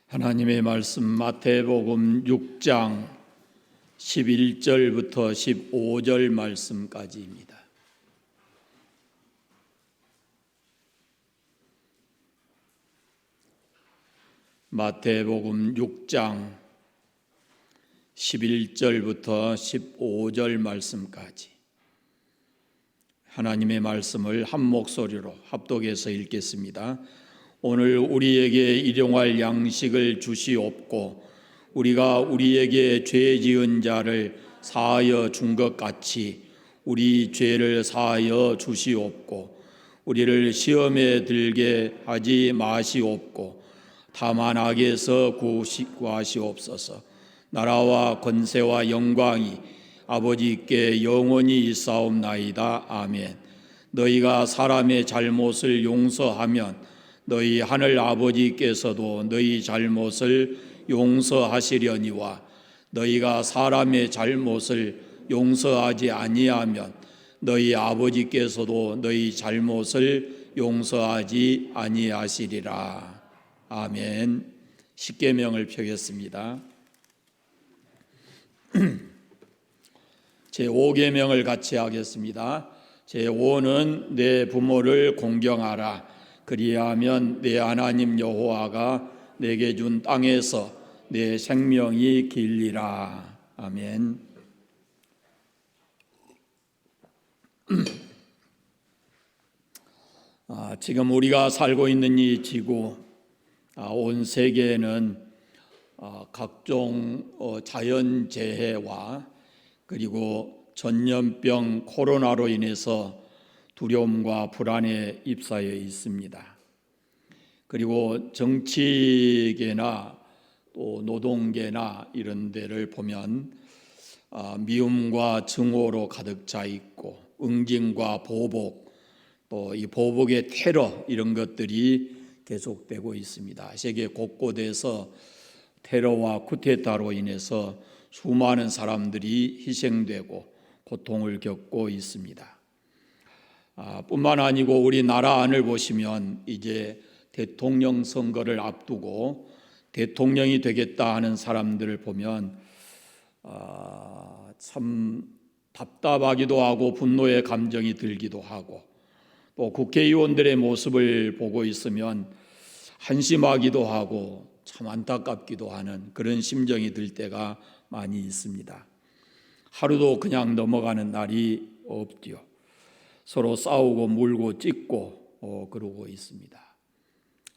하나님의 말씀 마태복음 6장 11절부터 15절 말씀까지입니다. 마태복음 6장 11절부터 15절 말씀까지 하나님의 말씀을 한 목소리로 합독해서 읽겠습니다. 오늘 우리에게 일용할 양식을 주시옵고 우리가 우리에게 죄 지은 자를 사하여 준 것 같이 우리 죄를 사하여 주시옵고 우리를 시험에 들게 하지 마시옵고 다만 악에서 구하시옵소서. 나라와 권세와 영광이 아버지께 영원히 있사옵나이다. 아멘. 너희가 사람의 잘못을 용서하면 너희 하늘 아버지께서도 너희 잘못을 용서하시려니와 너희가 사람의 잘못을 용서하지 아니하면 너희 아버지께서도 너희 잘못을 용서하지 아니하시리라. 아멘. 십계명을 펴겠습니다. 제5계명을 같이 하겠습니다. 제5는 내 부모를 공경하라. 그리하면 내 하나님 여호와가 내게 준 땅에서 내 생명이 길리라. 아멘. 지금 우리가 살고 있는 이 지구, 온 세계에는 각종 자연재해와 그리고 전염병 코로나로 인해서 두려움과 불안에 휩싸여 있습니다. 그리고 정치계나 또 노동계나 이런 데를 보면 미움과 증오로 가득 차 있고 응징과 보복, 또 이 보복의 테러 이런 것들이 계속되고 있습니다. 세계 곳곳에서 테러와 쿠데타로 인해서 수많은 사람들이 희생되고 고통을 겪고 있습니다. 뿐만 아니고 우리나라 안을 보시면 이제 대통령 선거를 앞두고 대통령이 되겠다 하는 사람들을 보면 참 답답하기도 하고 분노의 감정이 들기도 하고 또 국회의원들의 모습을 보고 있으면 한심하기도 하고 참 안타깝기도 하는 그런 심정이 들 때가 많이 있습니다. 하루도 그냥 넘어가는 날이 없지요. 서로 싸우고 물고 찢고 그러고 있습니다.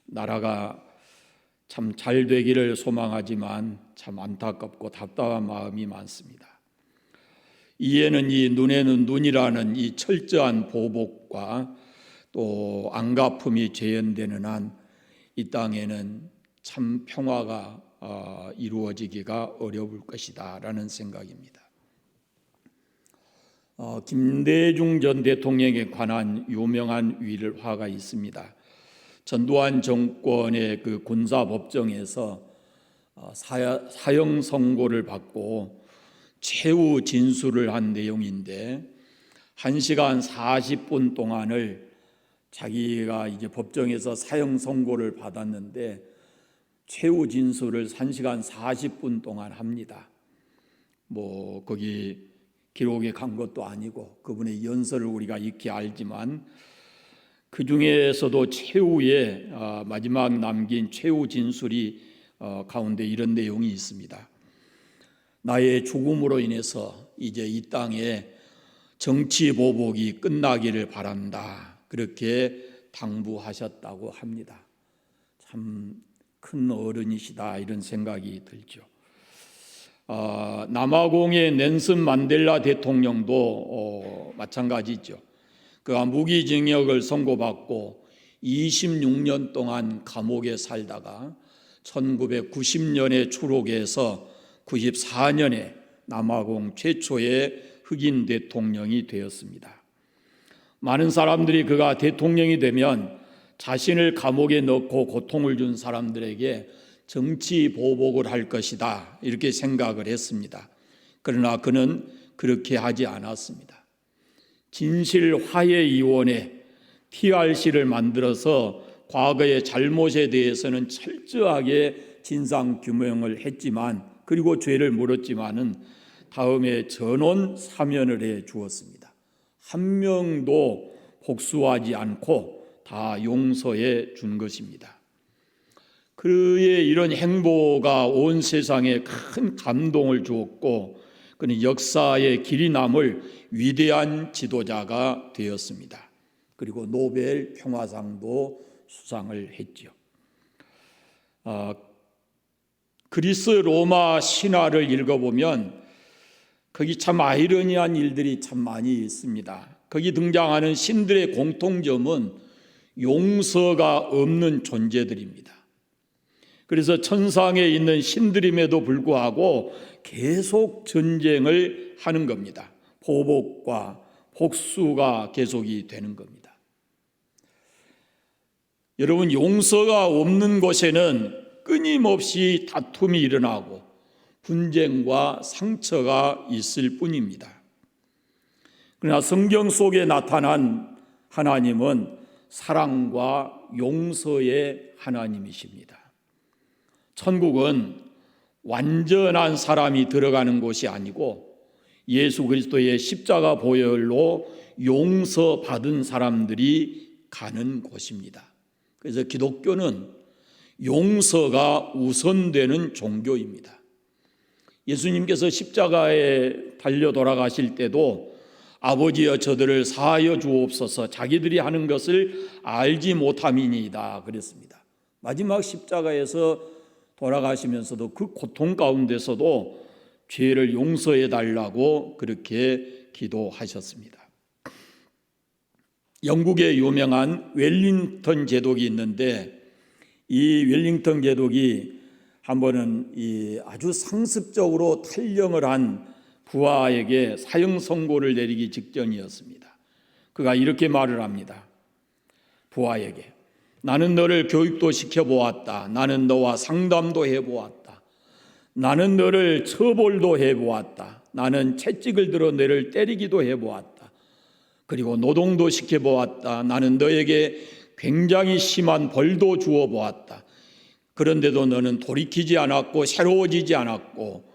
나라가 참 잘 되기를 소망하지만 참 안타깝고 답답한 마음이 많습니다. 이에는 이 눈에는 눈이라는 이 철저한 보복과 또 안갚음이 재현되는 한 이 땅에는 참 평화가 이루어지기가 어려울 것이다 라는 생각입니다. 김대중 전 대통령에 관한 유명한 일화가 있습니다. 전두환 정권의 그 군사법정에서 사형 선고를 받고 최후 진술을 한 내용인데 1시간 40분 동안을 자기가 이제 법정에서 사형 선고를 받았는데 최후 진술을 1시간 40분 동안 합니다. 거기 기록에 간 것도 아니고 그분의 연설을 우리가 익히 알지만 그 중에서도 최후의 마지막 남긴 최후 진술이 가운데 이런 내용이 있습니다. 나의 죽음으로 인해서 이제 이 땅에 정치 보복이 끝나기를 바란다. 그렇게 당부하셨다고 합니다. 참 큰 어른이시다 이런 생각이 들죠. 남아공의 넬슨 만델라 대통령도 마찬가지죠. 그가 무기징역을 선고받고 26년 동안 감옥에 살다가 1990년에 추록해서 94년에 남아공 최초의 흑인 대통령이 되었습니다. 많은 사람들이 그가 대통령이 되면 자신을 감옥에 넣고 고통을 준 사람들에게 정치 보복을 할 것이다 이렇게 생각을 했습니다. 그러나 그는 그렇게 하지 않았습니다. 진실화해위원회 TRC를 만들어서 과거의 잘못에 대해서는 철저하게 진상 규명을 했지만, 그리고 죄를 물었지만은 다음에 전원 사면을 해 주었습니다. 한 명도 복수하지 않고 다 용서해 준 것입니다. 그의 이런 행보가 온 세상에 큰 감동을 주었고, 그는 역사의 길이 남을 위대한 지도자가 되었습니다. 그리고 노벨 평화상도 수상을 했죠. 그리스 로마 신화를 읽어보면 거기 참 아이러니한 일들이 참 많이 있습니다. 거기 등장하는 신들의 공통점은 용서가 없는 존재들입니다. 그래서 천상에 있는 신들임에도 불구하고 계속 전쟁을 하는 겁니다. 보복과 복수가 계속이 되는 겁니다. 여러분, 용서가 없는 곳에는 끊임없이 다툼이 일어나고 분쟁과 상처가 있을 뿐입니다. 그러나 성경 속에 나타난 하나님은 사랑과 용서의 하나님이십니다. 천국은 완전한 사람이 들어가는 곳이 아니고 예수 그리스도의 십자가 보혈로 용서받은 사람들이 가는 곳입니다. 그래서 기독교는 용서가 우선되는 종교입니다. 예수님께서 십자가에 달려 돌아가실 때도 아버지여 저들을 사하여 주옵소서, 자기들이 하는 것을 알지 못함이니이다 그랬습니다. 마지막 십자가에서 돌아가시면서도 그 고통 가운데서도 죄를 용서해 달라고 그렇게 기도하셨습니다. 영국의 유명한 웰링턴 제독이 있는데, 이 웰링턴 제독이 한 번은 아주 상습적으로 탈령을 한 부하에게 사형 선고를 내리기 직전이었습니다. 그가 이렇게 말을 합니다. 부하에게, 나는 너를 교육도 시켜보았다. 나는 너와 상담도 해보았다. 나는 너를 처벌도 해보았다. 나는 채찍을 들어 너를 때리기도 해보았다. 그리고 노동도 시켜보았다. 나는 너에게 굉장히 심한 벌도 주어보았다. 그런데도 너는 돌이키지 않았고 새로워지지 않았고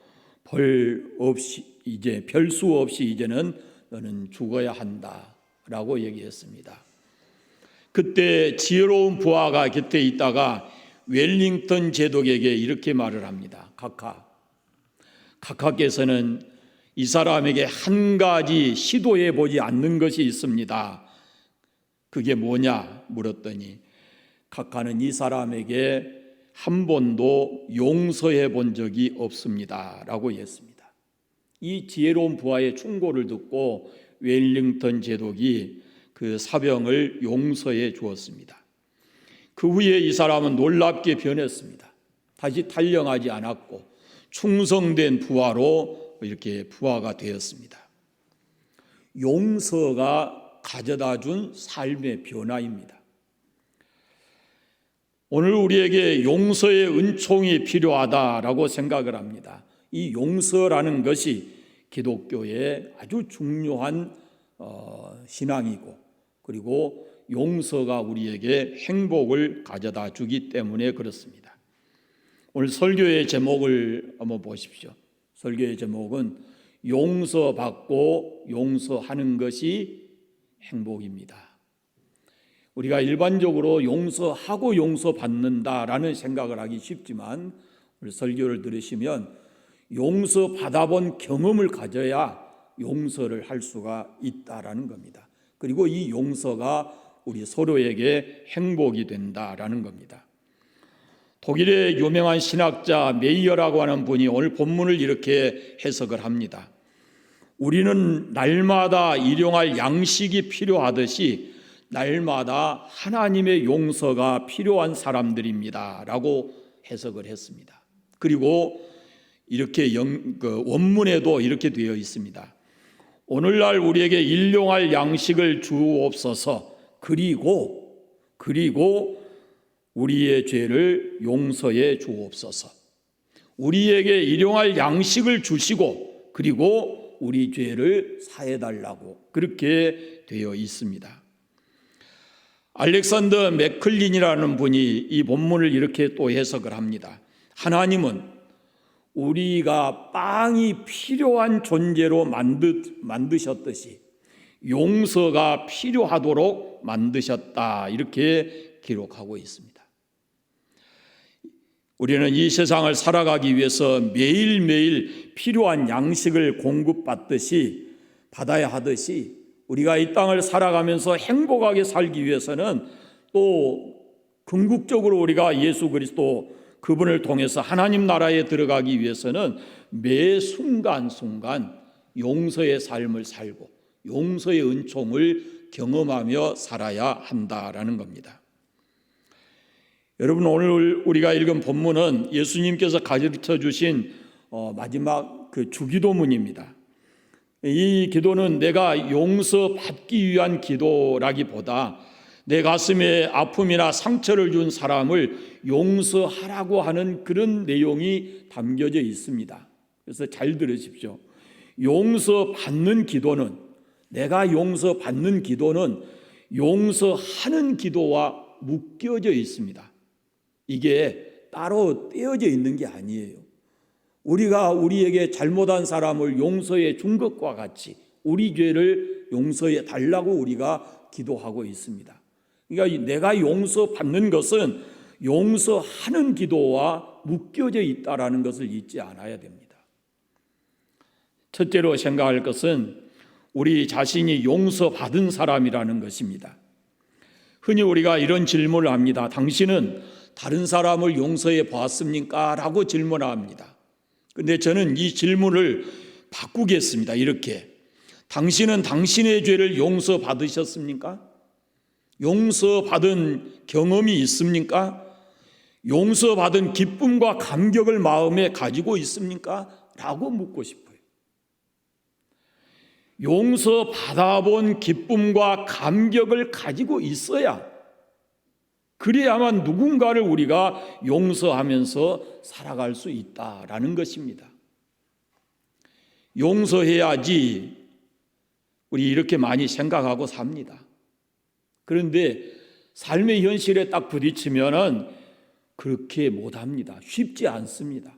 별수 없이 이제는 너는 죽어야 한다라고 얘기했습니다. 그때 지혜로운 부하가 곁에 있다가 웰링턴 제독에게 이렇게 말을 합니다. 각하께서는 이 사람에게 한 가지 시도해 보지 않는 것이 있습니다. 그게 뭐냐 물었더니, 각하는 이 사람에게 한 번도 용서해 본 적이 없습니다 라고 했습니다. 이 지혜로운 부하의 충고를 듣고 웰링턴 제독이 그 사병을 용서해 주었습니다. 그 후에 이 사람은 놀랍게 변했습니다. 다시 탈령하지 않았고 충성된 부하로 이렇게 부하가 되었습니다. 용서가 가져다 준 삶의 변화입니다. 오늘 우리에게 용서의 은총이 필요하다라고 생각을 합니다. 이 용서라는 것이 기독교의 아주 중요한 신앙이고, 그리고 용서가 우리에게 행복을 가져다 주기 때문에 그렇습니다. 오늘 설교의 제목을 한번 보십시오. 설교의 제목은 용서받고 용서하는 것이 행복입니다. 우리가 일반적으로 용서하고 용서받는다라는 생각을 하기 쉽지만, 우리 설교를 들으시면 용서받아본 경험을 가져야 용서를 할 수가 있다라는 겁니다. 그리고 이 용서가 우리 서로에게 행복이 된다라는 겁니다. 독일의 유명한 신학자 메이어라고 하는 분이 오늘 본문을 이렇게 해석을 합니다. 우리는 날마다 일용할 양식이 필요하듯이 날마다 하나님의 용서가 필요한 사람들입니다 라고 해석을 했습니다. 그리고 이렇게 원문에도 이렇게 되어 있습니다. 오늘날 우리에게 일용할 양식을 주옵소서. 그리고 우리의 죄를 용서해 주옵소서. 우리에게 일용할 양식을 주시고, 그리고 우리 죄를 사해 달라고 그렇게 되어 있습니다. 알렉산더 맥클린이라는 분이 이 본문을 이렇게 또 해석을 합니다. 하나님은 우리가 빵이 필요한 존재로 만드셨듯이 용서가 필요하도록 만드셨다, 이렇게 기록하고 있습니다. 우리는 이 세상을 살아가기 위해서 매일매일 필요한 양식을 받아야 하듯이 우리가 이 땅을 살아가면서 행복하게 살기 위해서는 또 궁극적으로 우리가 예수 그리스도 그분을 통해서 하나님 나라에 들어가기 위해서는 매 순간순간 용서의 삶을 살고 용서의 은총을 경험하며 살아야 한다라는 겁니다. 여러분, 오늘 우리가 읽은 본문은 예수님께서 가르쳐 주신 마지막 그 주기도문입니다. 이 기도는 내가 용서받기 위한 기도라기보다 내 가슴에 아픔이나 상처를 준 사람을 용서하라고 하는 그런 내용이 담겨져 있습니다. 그래서 잘 들으십시오. 내가 용서받는 기도는 용서하는 기도와 묶여져 있습니다. 이게 따로 떼어져 있는 게 아니에요. 우리가 우리에게 잘못한 사람을 용서해 준 것과 같이 우리 죄를 용서해 달라고 우리가 기도하고 있습니다. 그러니까 내가 용서받는 것은 용서하는 기도와 묶여져 있다는 것을 잊지 않아야 됩니다. 첫째로 생각할 것은 우리 자신이 용서받은 사람이라는 것입니다. 흔히 우리가 이런 질문을 합니다. 당신은 다른 사람을 용서해 보았습니까? 라고 질문합니다. 그런데 저는 이 질문을 바꾸겠습니다. 이렇게, 당신은 당신의 죄를 용서받으셨습니까? 용서받은 경험이 있습니까? 용서받은 기쁨과 감격을 마음에 가지고 있습니까? 라고 묻고 싶어요. 용서받아본 기쁨과 감격을 가지고 있어야, 그래야만 누군가를 우리가 용서하면서 살아갈 수 있다라는 것입니다. 용서해야지 우리 이렇게 많이 생각하고 삽니다. 그런데 삶의 현실에 딱 부딪히면은 그렇게 못합니다. 쉽지 않습니다.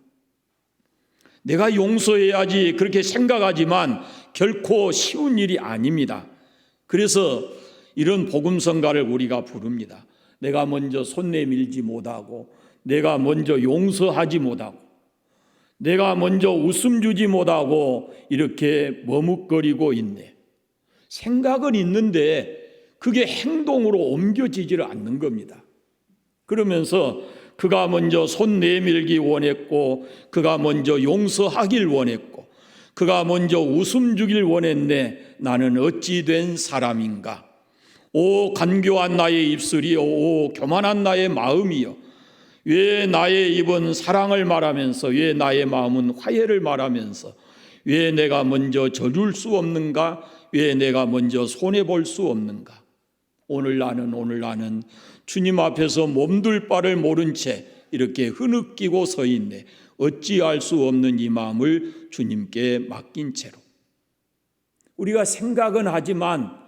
내가 용서해야지 그렇게 생각하지만 결코 쉬운 일이 아닙니다. 그래서 이런 복음성가를 우리가 부릅니다. 내가 먼저 손 내밀지 못하고, 내가 먼저 용서하지 못하고, 내가 먼저 웃음 주지 못하고 이렇게 머뭇거리고 있네. 생각은 있는데 그게 행동으로 옮겨지지를 않는 겁니다. 그러면서 그가 먼저 손 내밀기 원했고, 그가 먼저 용서하길 원했고, 그가 먼저 웃음 주길 원했네. 나는 어찌 된 사람인가? 오 간교한 나의 입술이요, 오 교만한 나의 마음이요, 왜 나의 입은 사랑을 말하면서, 왜 나의 마음은 화해를 말하면서, 왜 내가 먼저 져줄 수 없는가? 왜 내가 먼저 손해볼 수 없는가? 오늘 나는 주님 앞에서 몸둘 바를 모른 채 이렇게 흐느끼고 서 있네. 어찌할 수 없는 이 마음을 주님께 맡긴 채로. 우리가 생각은 하지만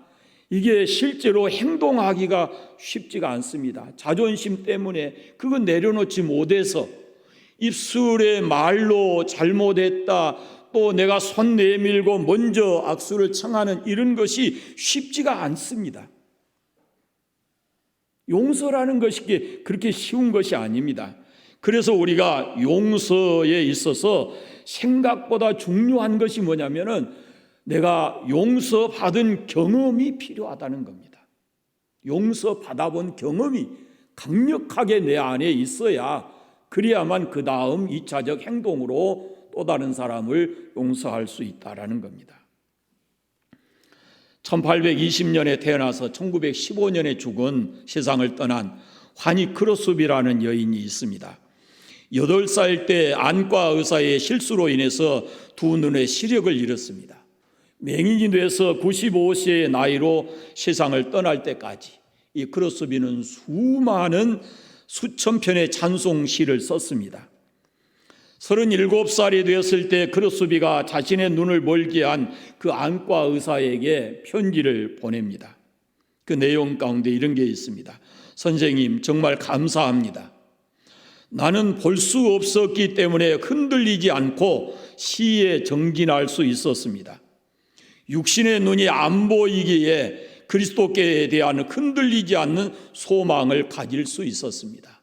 이게 실제로 행동하기가 쉽지가 않습니다. 자존심 때문에 그거 내려놓지 못해서 입술의 말로 잘못했다, 또 내가 손 내밀고 먼저 악수를 청하는 이런 것이 쉽지가 않습니다. 용서라는 것이 그렇게 쉬운 것이 아닙니다. 그래서 우리가 용서에 있어서 생각보다 중요한 것이 뭐냐면은 내가 용서받은 경험이 필요하다는 겁니다. 용서받아본 경험이 강력하게 내 안에 있어야, 그래야만 그 다음 2차적 행동으로 또 다른 사람을 용서할 수 있다는 겁니다. 1820년에 태어나서 1915년에 죽은 세상을 떠난 환희 크로스비라는 여인이 있습니다. 8살 때 안과 의사의 실수로 인해서 두 눈의 시력을 잃었습니다. 맹인이 돼서 95세의 나이로 세상을 떠날 때까지 이 크로스비는 수천 편의 찬송시를 썼습니다. 37살이 되었을 때 크로스비가 자신의 눈을 멀게 한 그 안과 의사에게 편지를 보냅니다. 그 내용 가운데 이런 게 있습니다. 선생님, 정말 감사합니다. 나는 볼 수 없었기 때문에 흔들리지 않고 시에 정진할 수 있었습니다. 육신의 눈이 안 보이기에 그리스도께 대한 흔들리지 않는 소망을 가질 수 있었습니다.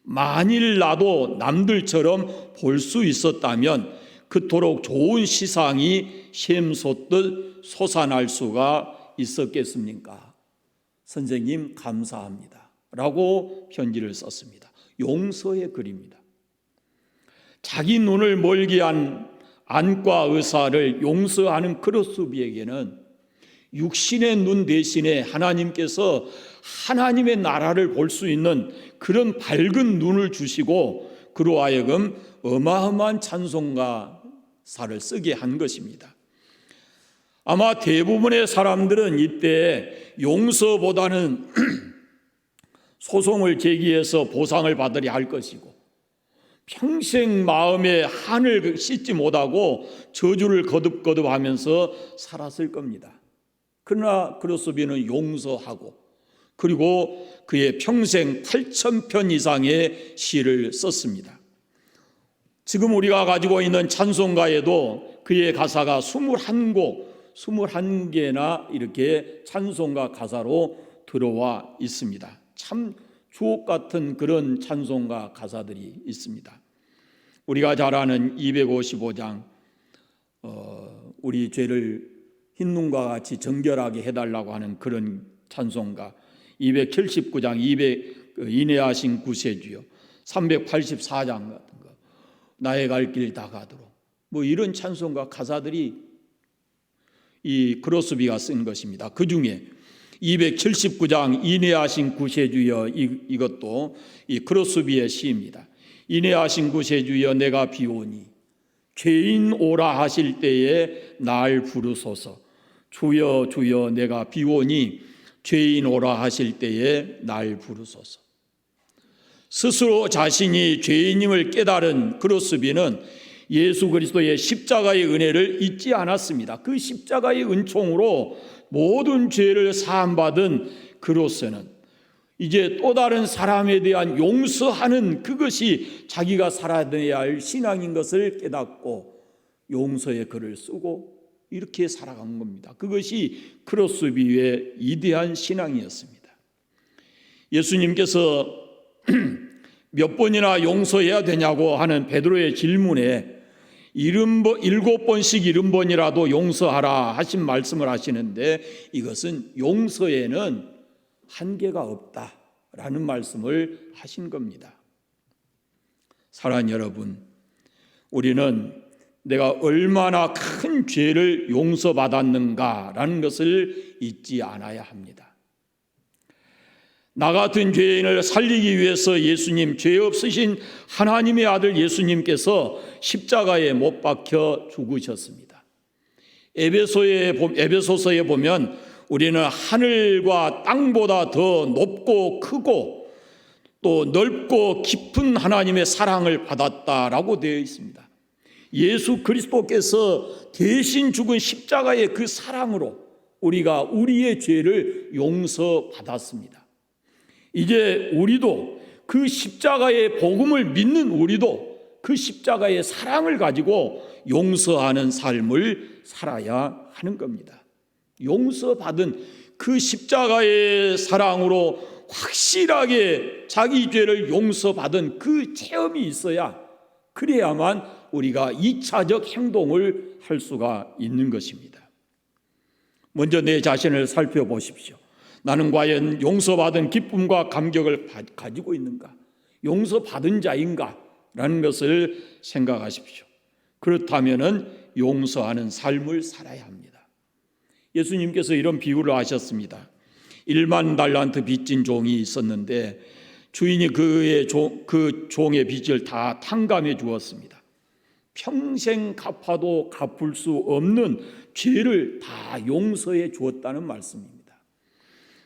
만일 나도 남들처럼 볼 수 있었다면 그토록 좋은 시상이 샘솟듯 솟아날 수가 있었겠습니까? 선생님 감사합니다 라고 편지를 썼습니다. 용서의 글입니다. 자기 눈을 멀게 한 안과 의사를 용서하는 크로스비에게는 육신의 눈 대신에 하나님께서 하나님의 나라를 볼 수 있는 그런 밝은 눈을 주시고 그로 하여금 어마어마한 찬송가사를 쓰게 한 것입니다. 아마 대부분의 사람들은 이때 용서보다는 소송을 제기해서 보상을 받으려 할 것이고 평생 마음에 한을 씻지 못하고 저주를 거듭거듭하면서 살았을 겁니다. 그러나 크로스비는 용서하고 그리고 그의 평생 8,000편 이상의 시를 썼습니다. 지금 우리가 가지고 있는 찬송가에도 그의 가사가 21곡, 21개나 이렇게 찬송가 가사로 들어와 있습니다. 참 주옥 같은 그런 찬송가 가사들이 있습니다. 우리가 잘 아는 255장 우리 죄를 흰눈과 같이 정결하게 해달라고 하는 그런 찬송가, 279장 인애하신 구세주여, 384장 같은 거 나의 갈 길 다 가도록 뭐 이런 찬송가 가사들이 이 크로스비가 쓴 것입니다. 그 중에 279장 인애하신 구세주여 이것도 이 크로스비의 시입니다. 인애하신 구세주여 내가 비오니 죄인 오라 하실 때에 날 부르소서. 주여 주여 내가 비오니 죄인 오라 하실 때에 날 부르소서. 스스로 자신이 죄인임을 깨달은 크로스비는 예수 그리스도의 십자가의 은혜를 잊지 않았습니다. 그 십자가의 은총으로 모든 죄를 사함받은 그로서는 이제 또 다른 사람에 대한 용서하는 그것이 자기가 살아내야 할 신앙인 것을 깨닫고 용서의 글을 쓰고 이렇게 살아간 겁니다. 그것이 크로스비의 위대한 신앙이었습니다. 예수님께서 몇 번이나 용서해야 되냐고 하는 베드로의 질문에 7번씩 70번이라도 용서하라 하신 말씀을 하시는데 이것은 용서에는 한계가 없다라는 말씀을 하신 겁니다. 사랑하는 여러분, 우리는 내가 얼마나 큰 죄를 용서받았는가라는 것을 잊지 않아야 합니다. 나 같은 죄인을 살리기 위해서 예수님, 죄 없으신 하나님의 아들 예수님께서 십자가에 못 박혀 죽으셨습니다. 에베소서에 보면 우리는 하늘과 땅보다 더 높고 크고 또 넓고 깊은 하나님의 사랑을 받았다라고 되어 있습니다. 예수 그리스도께서 대신 죽은 십자가의 그 사랑으로 우리가 우리의 죄를 용서받았습니다. 이제 우리도 그 십자가의 복음을 믿는 우리도 그 십자가의 사랑을 가지고 용서하는 삶을 살아야 하는 겁니다. 용서받은 그 십자가의 사랑으로 확실하게 자기 죄를 용서받은 그 체험이 있어야 그래야만 우리가 2차적 행동을 할 수가 있는 것입니다. 먼저 내 자신을 살펴보십시오. 나는 과연 용서받은 기쁨과 감격을 가지고 있는가? 용서받은 자인가? 라는 것을 생각하십시오. 그렇다면 용서하는 삶을 살아야 합니다. 예수님께서 이런 비유를 하셨습니다. 1만 달란트 빚진 종이 있었는데 주인이 그 종의 빚을 다 탕감해 주었습니다. 평생 갚아도 갚을 수 없는 죄를 다 용서해 주었다는 말씀입니다.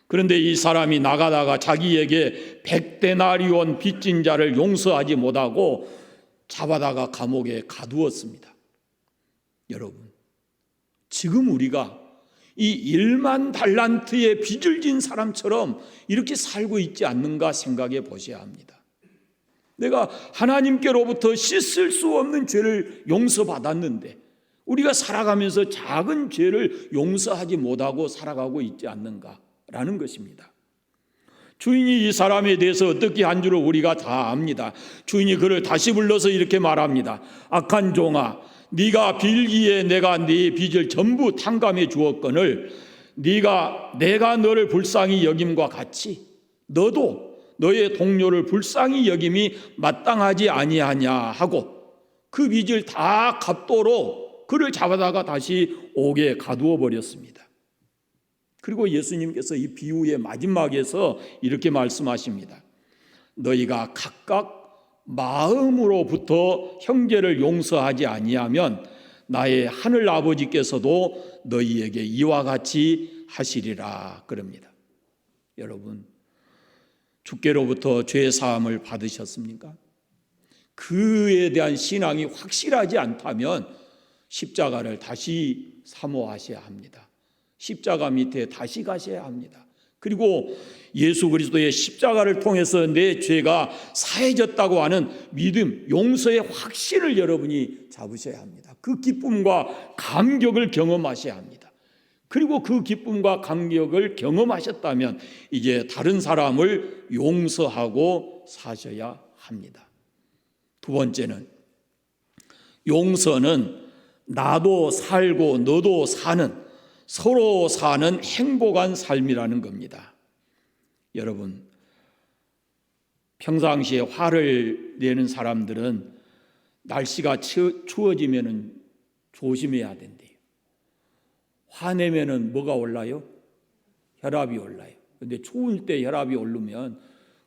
그런데 이 사람이 나가다가 자기에게 100데나리온 빚진 자를 용서하지 못하고 잡아다가 감옥에 가두었습니다. 여러분, 지금 우리가 이 1만 달란트의 빚을 진 사람처럼 이렇게 살고 있지 않는가 생각해 보셔야 합니다. 내가 하나님께로부터 씻을 수 없는 죄를 용서받았는데 우리가 살아가면서 작은 죄를 용서하지 못하고 살아가고 있지 않는가라는 것입니다. 주인이 이 사람에 대해서 어떻게 한 줄을 우리가 다 압니다. 주인이 그를 다시 불러서 이렇게 말합니다. 악한 종아, 네가 빌기에 내가 네 빚을 전부 탕감해 주었거늘 내가 너를 불쌍히 여김과 같이 너도 너의 동료를 불쌍히 여김이 마땅하지 아니하냐 하고 그 빚을 다 갚도록 그를 잡아다가 다시 옥에 가두어 버렸습니다. 그리고 예수님께서 이 비유의 마지막에서 이렇게 말씀하십니다. 너희가 각각 마음으로부터 형제를 용서하지 아니하면 나의 하늘 아버지께서도 너희에게 이와 같이 하시리라 그럽니다. 여러분, 주께로부터 죄 사함을 받으셨습니까? 그에 대한 신앙이 확실하지 않다면 십자가를 다시 사모하셔야 합니다. 십자가 밑에 다시 가셔야 합니다. 그리고 예수 그리스도의 십자가를 통해서 내 죄가 사해졌다고 하는 믿음, 용서의 확신을 여러분이 잡으셔야 합니다. 그 기쁨과 감격을 경험하셔야 합니다. 그리고 그 기쁨과 감격을 경험하셨다면 이제 다른 사람을 용서하고 사셔야 합니다. 두 번째는 용서는 나도 살고 너도 사는, 서로 사는 행복한 삶이라는 겁니다. 여러분, 평상시에 화를 내는 사람들은 날씨가 추워지면 조심해야 된대요. 화내면 뭐가 올라요? 혈압이 올라요. 그런데 추울 때 혈압이 오르면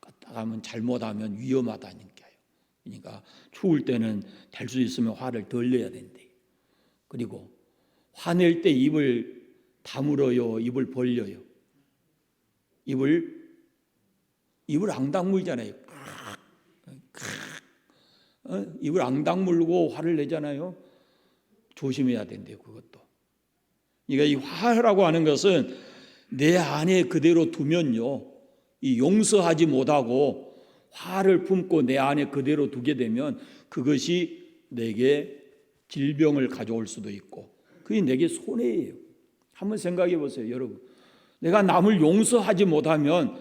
까딱하면 잘못하면 위험하다니까요. 그러니까 추울 때는 될 수 있으면 화를 덜 내야 된대요. 그리고 화낼 때 입을 다물어요, 입을 벌려요? 입을 앙당 물잖아요. 입을 앙당 물고 화를 내잖아요. 조심해야 된대요, 그것도. 그러니까 이 화라고 하는 것은 내 안에 그대로 두면요, 이 용서하지 못하고 화를 품고 내 안에 그대로 두게 되면 그것이 내게 질병을 가져올 수도 있고 그게 내게 손해예요. 한번 생각해 보세요, 여러분. 내가 남을 용서하지 못하면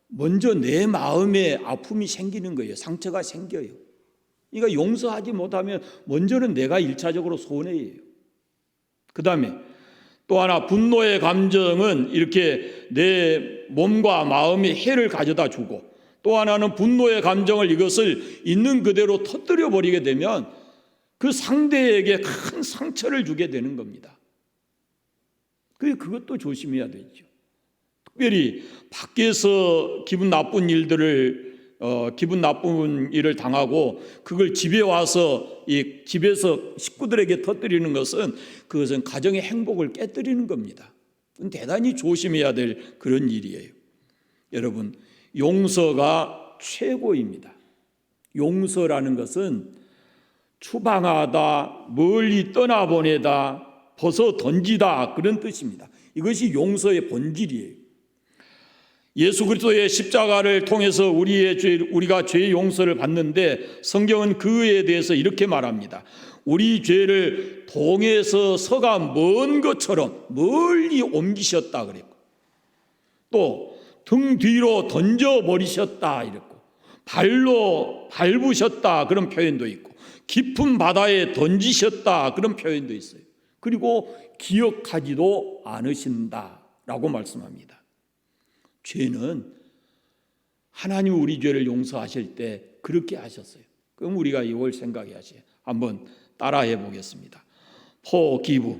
먼저 내 마음에 아픔이 생기는 거예요. 상처가 생겨요. 그러니까 용서하지 못하면 먼저는 내가 일차적으로 손해예요. 그 다음에 또 하나, 분노의 감정은 이렇게 내 몸과 마음에 해를 가져다 주고, 또 하나는 분노의 감정을 이것을 있는 그대로 터뜨려 버리게 되면 그 상대에게 큰 상처를 주게 되는 겁니다. 그것도 조심해야 되죠. 특별히 밖에서 기분 나쁜 일을 당하고 그걸 집에 와서 집에서 식구들에게 터뜨리는 것은 그것은 가정의 행복을 깨뜨리는 겁니다. 대단히 조심해야 될 그런 일이에요. 여러분, 용서가 최고입니다. 용서라는 것은 추방하다, 멀리 떠나보내다, 벗어 던지다, 그런 뜻입니다. 이것이 용서의 본질이에요. 예수 그리스도의 십자가를 통해서 우리가 죄 용서를 받는데 성경은 그에 대해서 이렇게 말합니다. 우리 죄를 동에서 서가 먼 것처럼 멀리 옮기셨다 그랬고, 또 등 뒤로 던져버리셨다 이랬고, 발로 밟으셨다 그런 표현도 있고, 깊은 바다에 던지셨다 그런 표현도 있어요. 그리고 기억하지도 않으신다라고 말씀합니다. 죄는 하나님 우리 죄를 용서하실 때 그렇게 하셨어요. 그럼 우리가 이걸 생각해야지. 한번 따라해 보겠습니다. forgive.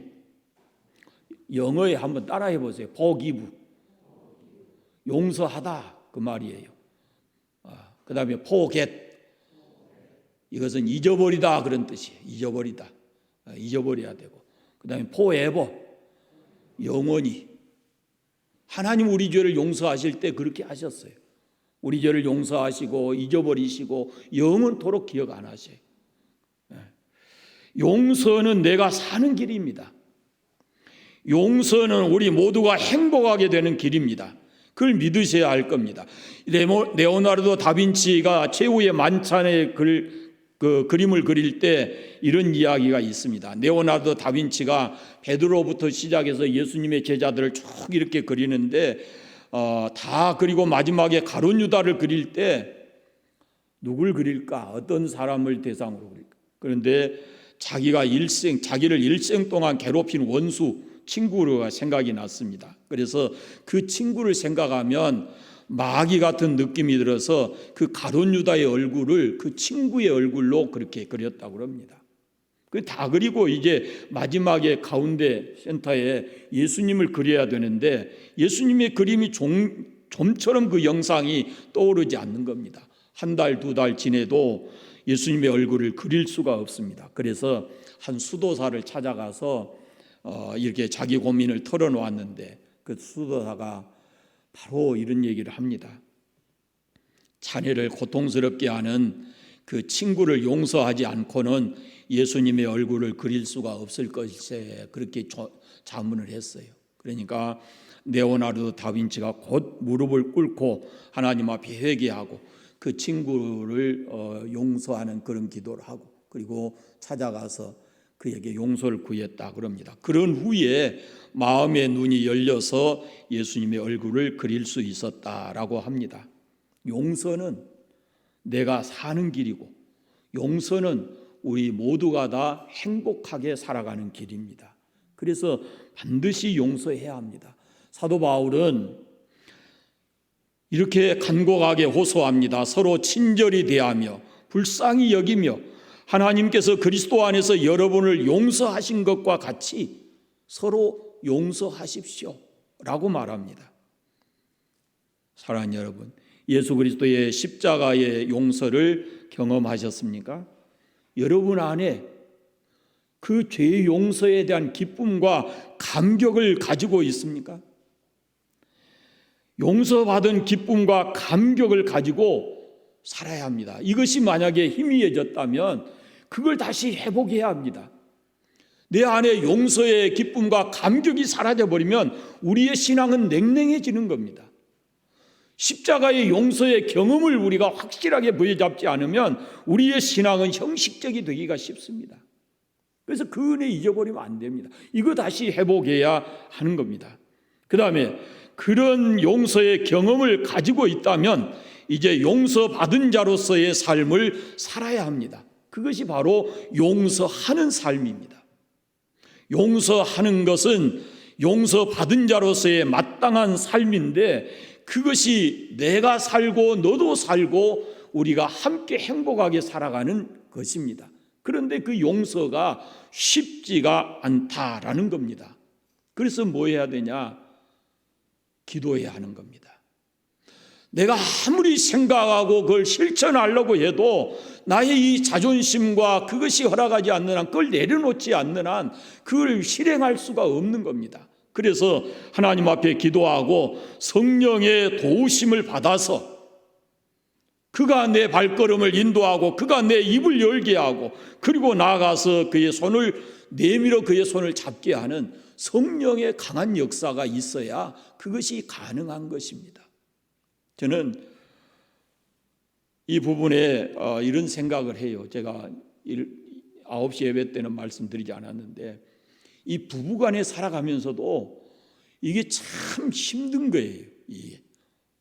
영어에 한번 따라해 보세요. forgive. 용서하다 그 말이에요. 그 다음에 forget. 이것은 잊어버리다 그런 뜻이에요. 잊어버리다. 잊어버려야 되고. 그 다음에 forever. 영원히. 하나님 우리 죄를 용서하실 때 그렇게 하셨어요. 우리 죄를 용서하시고 잊어버리시고 영원토록 기억 안 하셔요. 용서는 내가 사는 길입니다. 용서는 우리 모두가 행복하게 되는 길입니다. 그걸 믿으셔야 할 겁니다. 레오나르도 다빈치가 최후의 만찬의 그림을 그릴 때 이런 이야기가 있습니다. 레오나르도 다빈치가 베드로부터 시작해서 예수님의 제자들을 쭉 이렇게 그리는데 다 그리고 마지막에 가룟 유다를 그릴 때 누굴 그릴까? 어떤 사람을 대상으로 그릴까? 그런데 자기를 일생 동안 괴롭힌 원수 친구가 생각이 났습니다. 그래서 그 친구를 생각하면 마귀 같은 느낌이 들어서 그 가룟 유다의 얼굴을 그 친구의 얼굴로 그렇게 그렸다고 합니다. 다 그리고 이제 마지막에 가운데 센터에 예수님을 그려야 되는데 예수님의 그림이 좀처럼 그 영상이 떠오르지 않는 겁니다. 한 달, 두 달 지내도 예수님의 얼굴을 그릴 수가 없습니다. 그래서 한 수도사를 찾아가서 이렇게 자기 고민을 털어놓았는데 그 수도사가 바로 이런 얘기를 합니다. 자네를 고통스럽게 하는 그 친구를 용서하지 않고는 예수님의 얼굴을 그릴 수가 없을 것이세, 그렇게 자문을 했어요. 그러니까 레오나르도 다빈치가 곧 무릎을 꿇고 하나님 앞에 회개하고 그 친구를 용서하는 그런 기도를 하고 그리고 찾아가서 그에게 용서를 구했다 그럽니다. 그런 후에 마음의 눈이 열려서 예수님의 얼굴을 그릴 수 있었다라고 합니다. 용서는 내가 사는 길이고 용서는 우리 모두가 다 행복하게 살아가는 길입니다. 그래서 반드시 용서해야 합니다. 사도 바울은 이렇게 간곡하게 호소합니다. 서로 친절히 대하며 불쌍히 여기며 하나님께서 그리스도 안에서 여러분을 용서하신 것과 같이 서로 용서하십시오 라고 말합니다. 사랑하는 여러분, 예수 그리스도의 십자가의 용서를 경험하셨습니까? 여러분 안에 그 죄의 용서에 대한 기쁨과 감격을 가지고 있습니까? 용서받은 기쁨과 감격을 가지고 살아야 합니다. 이것이 만약에 희미해졌다면 그걸 다시 회복해야 합니다. 내 안에 용서의 기쁨과 감격이 사라져버리면 우리의 신앙은 냉랭해지는 겁니다. 십자가의 용서의 경험을 우리가 확실하게 부여잡지 않으면 우리의 신앙은 형식적이 되기가 쉽습니다. 그래서 그 은혜 잊어버리면 안 됩니다. 이거 다시 회복해야 하는 겁니다. 그 다음에 그런 용서의 경험을 가지고 있다면 이제 용서받은 자로서의 삶을 살아야 합니다. 그것이 바로 용서하는 삶입니다. 용서하는 것은 용서받은 자로서의 마땅한 삶인데 그것이 내가 살고 너도 살고 우리가 함께 행복하게 살아가는 것입니다. 그런데 그 용서가 쉽지가 않다라는 겁니다. 그래서 뭐 해야 되냐? 기도해야 하는 겁니다. 내가 아무리 생각하고 그걸 실천하려고 해도 나의 이 자존심과 그것이 허락하지 않는 한, 그걸 내려놓지 않는 한 그걸 실행할 수가 없는 겁니다. 그래서 하나님 앞에 기도하고 성령의 도우심을 받아서 그가 내 발걸음을 인도하고 그가 내 입을 열게 하고 그리고 나아가서 그의 손을 내밀어 그의 손을 잡게 하는 성령의 강한 역사가 있어야 그것이 가능한 것입니다. 저는 이 부분에 이런 생각을 해요. 제가 9시 예배 때는 말씀드리지 않았는데 이 부부간에 살아가면서도 이게 참 힘든 거예요.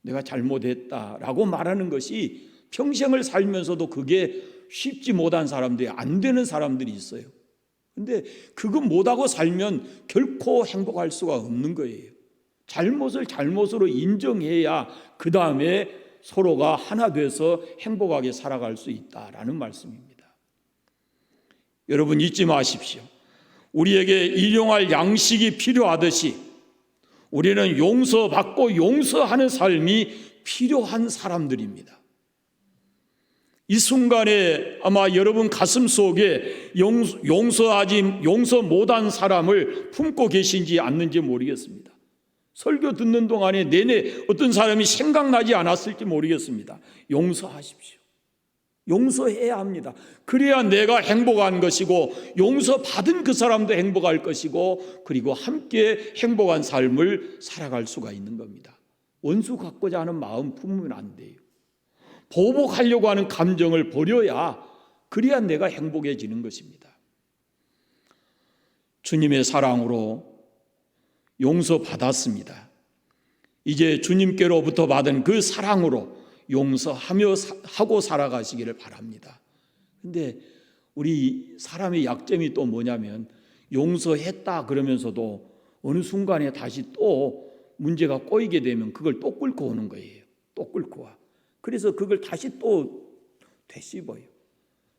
내가 잘못했다라고 말하는 것이 평생을 살면서도 그게 쉽지 못한 사람들이, 안 되는 사람들이 있어요. 근데 그거 못하고 살면 결코 행복할 수가 없는 거예요. 잘못을 잘못으로 인정해야 그 다음에 서로가 하나 돼서 행복하게 살아갈 수 있다라는 말씀입니다. 여러분 잊지 마십시오. 우리에게 일용할 양식이 필요하듯이 우리는 용서받고 용서하는 삶이 필요한 사람들입니다. 이 순간에 아마 여러분 가슴 속에 용서 못한 사람을 품고 계신지 않는지 모르겠습니다. 설교 듣는 동안에 내내 어떤 사람이 생각나지 않았을지 모르겠습니다. 용서하십시오. 용서해야 합니다. 그래야 내가 행복한 것이고 용서받은 그 사람도 행복할 것이고 그리고 함께 행복한 삶을 살아갈 수가 있는 겁니다. 원수 갖고자 하는 마음 품으면 안 돼요. 보복하려고 하는 감정을 버려야, 그래야 내가 행복해지는 것입니다. 주님의 사랑으로 용서받았습니다. 이제 주님께로부터 받은 그 사랑으로 용서하고 살아가시기를 바랍니다. 근데 우리 사람의 약점이 또 뭐냐면, 용서했다 그러면서도 어느 순간에 다시 또 문제가 꼬이게 되면 그걸 또 끌고 오는 거예요. 또 끌고 와. 그래서 그걸 다시 또 되씹어요.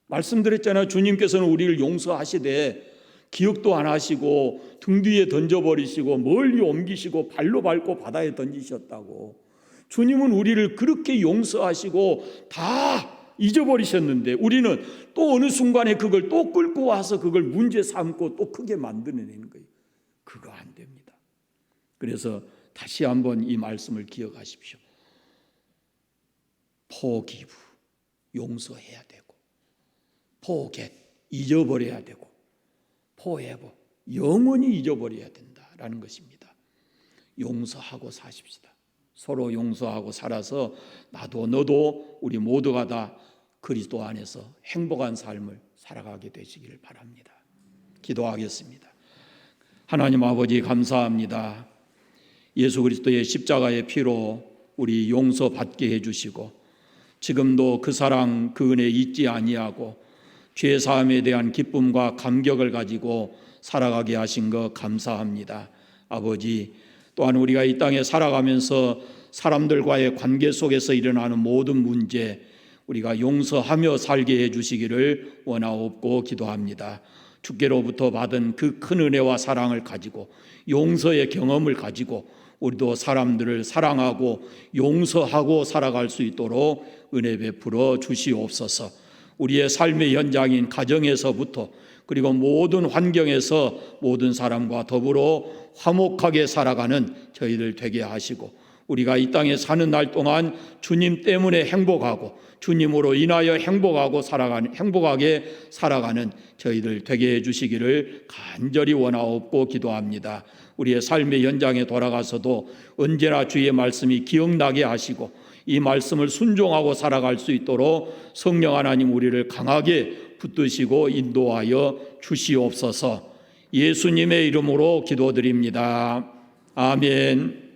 말씀드렸잖아요. 주님께서는 우리를 용서하시되 기억도 안 하시고 등 뒤에 던져버리시고 멀리 옮기시고 발로 밟고 바다에 던지셨다고. 주님은 우리를 그렇게 용서하시고 다 잊어버리셨는데, 우리는 또 어느 순간에 그걸 또 끌고 와서 그걸 문제 삼고 또 크게 만들어내는 거예요. 그거 안 됩니다. 그래서 다시 한번 이 말씀을 기억하십시오. 포기부, 용서해야 되고, 포겟, 잊어버려야 되고, 포에버, 영원히 잊어버려야 된다라는 것입니다. 용서하고 사십시다. 서로 용서하고 살아서 나도 너도 우리 모두가 다 그리스도 안에서 행복한 삶을 살아가게 되시기를 바랍니다. 기도하겠습니다. 하나님 아버지, 감사합니다. 예수 그리스도의 십자가의 피로 우리 용서받게 해주시고, 지금도 그 사랑 그 은혜 잊지 아니하고 죄사함에 대한 기쁨과 감격을 가지고 살아가게 하신 것 감사합니다. 아버지, 또한 우리가 이 땅에 살아가면서 사람들과의 관계 속에서 일어나는 모든 문제 우리가 용서하며 살게 해주시기를 원하옵고 기도합니다. 주께로부터 받은 그 큰 은혜와 사랑을 가지고, 용서의 경험을 가지고 우리도 사람들을 사랑하고 용서하고 살아갈 수 있도록 은혜 베풀어 주시옵소서. 우리의 삶의 현장인 가정에서부터, 그리고 모든 환경에서 모든 사람과 더불어 화목하게 살아가는 저희들 되게 하시고, 우리가 이 땅에 사는 날 동안 주님 때문에 행복하고 주님으로 인하여 행복하게 살아가는 저희들 되게 해주시기를 간절히 원하옵고 기도합니다. 우리의 삶의 현장에 돌아가서도 언제나 주의 말씀이 기억나게 하시고 이 말씀을 순종하고 살아갈 수 있도록 성령 하나님 우리를 강하게 붙드시고 인도하여 주시옵소서. 예수님의 이름으로 기도드립니다. 아멘.